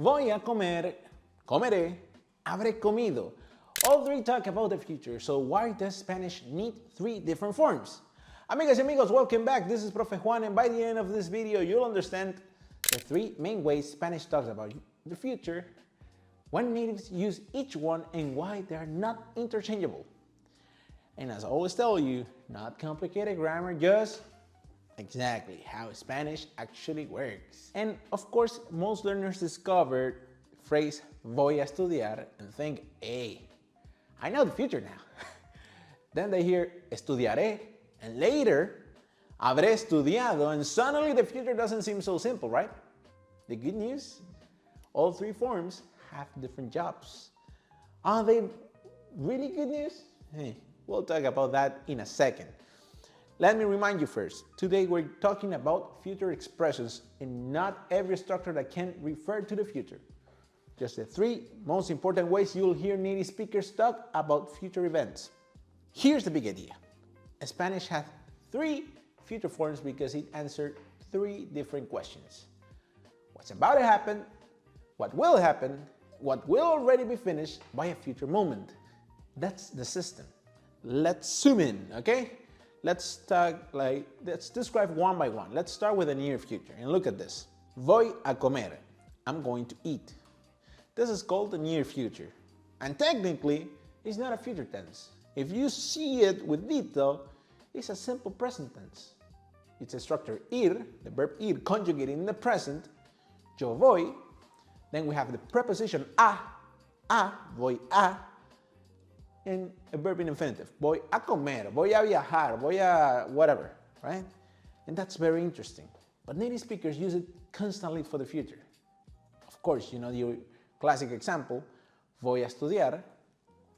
voy a comer, comeré, habré comido. All three talk about the future, so why does Spanish need three different forms? Amigas y amigos, welcome back. This is Profe Juan, and by the end of this video, you'll understand the three main ways Spanish talks about the future, when natives use each one, and why they are not interchangeable. And as I always tell you, not complicated grammar, just exactly how Spanish actually works. And of course, most learners discover the phrase voy a estudiar and think, hey, I know the future now. Then they hear estudiaré, and later habré estudiado, and suddenly the future doesn't seem so simple, right? The good news, all three forms have different jobs. Are they really good news? Hey, we'll talk about that in a second. Let me remind you first, today we're talking about future expressions and not every structure that can refer to the future. Just the three most important ways you'll hear native speakers talk about future events. Here's the big idea. Spanish has three future forms because it answers three different questions. What's about to happen, what will already be finished by a future moment. That's the system. Let's zoom in, okay? Let's describe one by one. Let's start with the near future and look at this. Voy a comer, I'm going to eat. This is called the near future. And technically, it's not a future tense. If you see it with detail, it's a simple present tense. It's a structure ir, the verb ir conjugated in the present, yo voy, then we have the preposition a, voy a, and a verb in infinitive. Voy a comer, voy a viajar, voy a whatever, right? And that's very interesting. But native speakers use it constantly for the future. Of course, you know the classic example, voy a estudiar,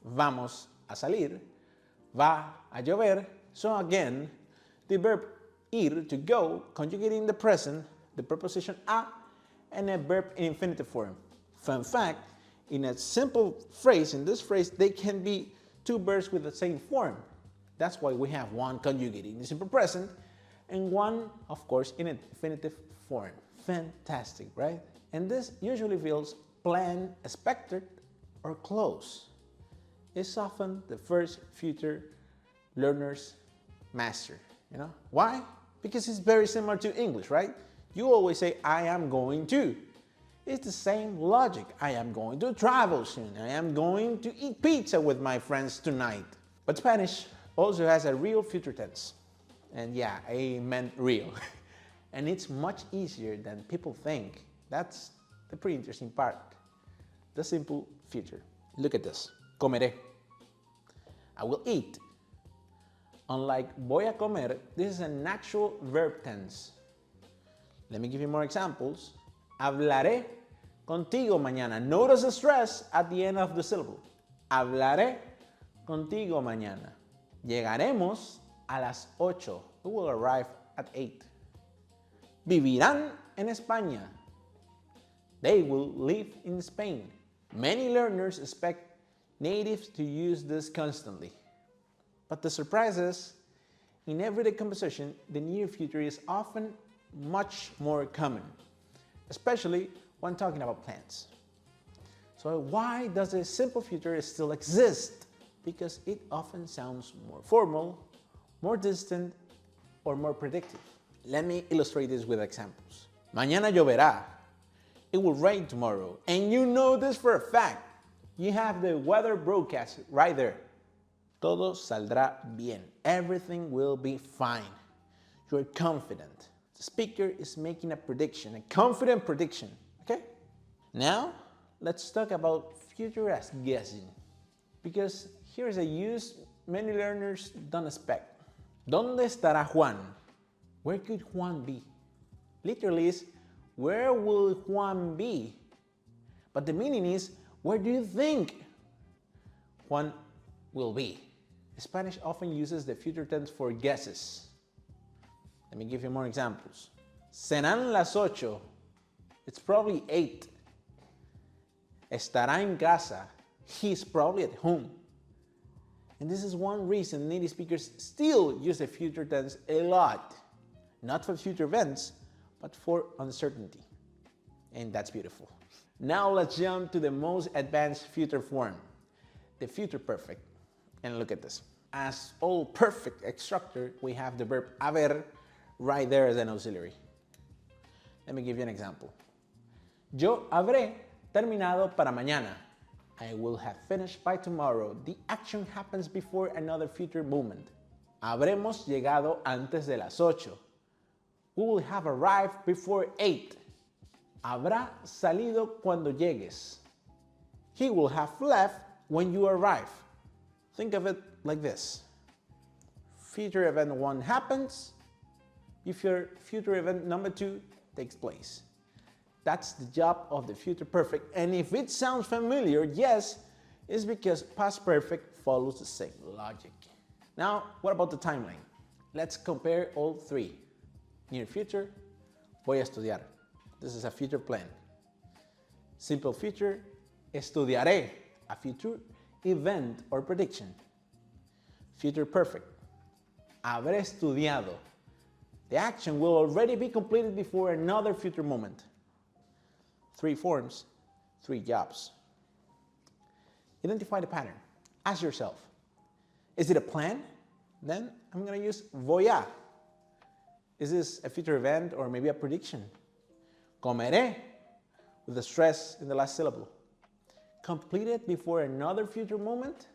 vamos a salir, va a llover. So again, the verb ir, to go, conjugated in the present, the preposition a, and a verb in infinitive form. Fun fact, in a simple phrase, in this phrase, they can be two verbs with the same form. That's why we have one conjugated in the simple present and one, of course, in an infinitive form. Fantastic, right? And this usually feels planned, expected, or close. It's often the first future learners master, you know? Why? Because it's very similar to English, right? You always say, I am going to. It's the same logic. I am going to travel soon. I am going to eat pizza with my friends tonight. But Spanish also has a real future tense. And yeah, I meant real. And it's much easier than people think. That's the pretty interesting part. The simple future. Look at this. Comeré. I will eat. Unlike voy a comer, this is an actual verb tense. Let me give you more examples. Hablaré contigo mañana. Notice the stress at the end of the syllable. Hablaré contigo mañana. Llegaremos a las 8. We will arrive at 8. Vivirán en España. They will live in Spain. Many learners expect natives to use this constantly. But the surprise is, in everyday conversation, the near future is often much more common, especially when talking about plans. So why does a simple future still exist? Because it often sounds more formal, more distant, or more predictive. Let me illustrate this with examples. Mañana lloverá. It will rain tomorrow. And you know this for a fact. You have the weather broadcast right there. Todo saldrá bien. Everything will be fine. You're confident. The speaker is making a prediction, a confident prediction, okay? Now, let's talk about future as guessing. Because here's a use many learners don't expect. ¿Dónde estará Juan? Where could Juan be? Literally is, where will Juan be? But the meaning is, where do you think Juan will be? Spanish often uses the future tense for guesses. Let me give you more examples. Serán las 8. It's probably 8. Estará en casa. He's probably at home. And this is one reason native speakers still use the future tense a lot. Not for future events, but for uncertainty. And that's beautiful. Now let's jump to the most advanced future form, the future perfect. And look at this. As all perfect structure, we have the verb haber right there as an auxiliary. Let me give you an example. Yo habré terminado para mañana. I will have finished by tomorrow. The action happens before another future moment. Habremos llegado antes de las 8. We will have arrived before 8. Habrá salido cuando llegues. He will have left when you arrive. Think of it like this. Future event 1 happens if your future event number 2 takes place. That's the job of the future perfect. And if it sounds familiar, yes, it's because past perfect follows the same logic. Now, what about the timeline? Let's compare all three. Near future, voy a estudiar. This is a future plan. Simple future, estudiaré, a future event or prediction. Future perfect, habré estudiado. The action will already be completed before another future moment. 3 forms, 3 jobs. Identify the pattern. Ask yourself, is it a plan? Then I'm going to use voy a. Is this a future event or maybe a prediction? Comeré, with the stress in the last syllable. Completed before another future moment?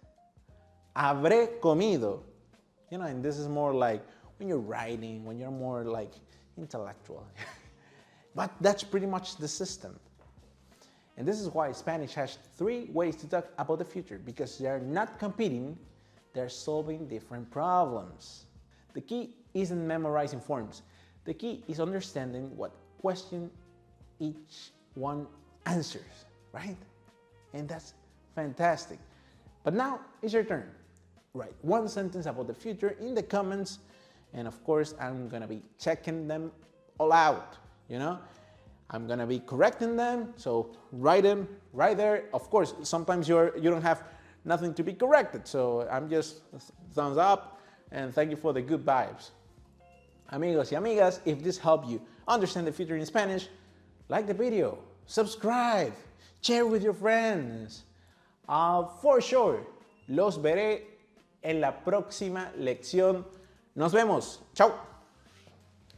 Habré comido. You know, and this is more like when you're writing, when you're more like intellectual. But that's pretty much the system. And this is why Spanish has 3 ways to talk about the future, because they are not competing, they're solving different problems. The key isn't memorizing forms. The key is understanding what question each one answers, right? And that's fantastic. But now it's your turn. Write 1 sentence about the future in the comments, and of course I'm gonna be checking them all out, you know? I'm gonna be correcting them, so write them right there. Of course, sometimes you don't have nothing to be corrected, so I'm just thumbs up, and thank you for the good vibes. Amigos y amigas, if this helped you understand the future in Spanish, like the video, subscribe, share with your friends. For sure, los veré en la próxima lección. Nos vemos. Chao.